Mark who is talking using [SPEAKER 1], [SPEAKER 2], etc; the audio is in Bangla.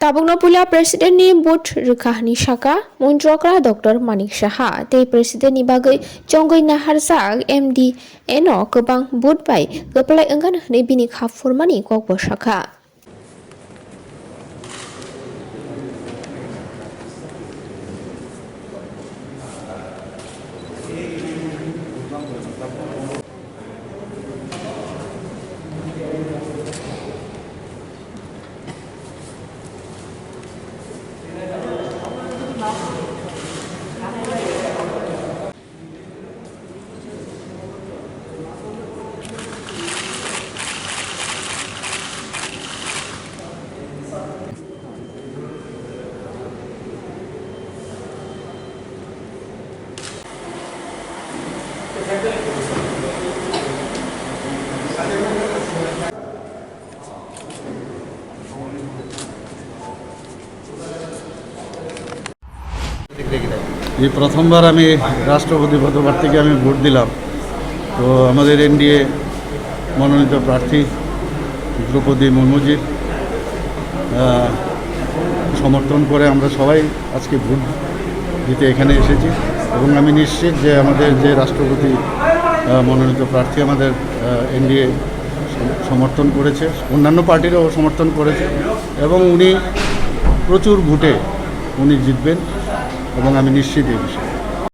[SPEAKER 1] Tabungna pula Presiden ni But Rikha ni Shaka Munjokra Dr. Manik Saha te Presiden ni bagai Jonggoi Nahar Sag MD Eno Kebang But Bai Kepelai Enggan ni bini Khafurmani Kok Shaka.
[SPEAKER 2] এই প্রথমবার আমি রাষ্ট্রপতি পদপ্রার্থীকে আমি ভোট দিলাম। তো আমাদের এনডিএ মনোনীত প্রার্থী দ্রৌপদী মুর্মুজির সমর্থন করে আমরা সবাই আজকে ভোট দিতে এখানে এসেছি এবং আমি নিশ্চিত যে আমাদের যে রাষ্ট্রপতি মনোনীত প্রার্থী আমাদের এনডিএ সমর্থন করেছে, অন্যান্য পার্টিরও সমর্থন করেছে এবং উনি প্রচুর ভোটে উনি জিতবেন এবং আমি নিশ্চিত এই বিষয়ে।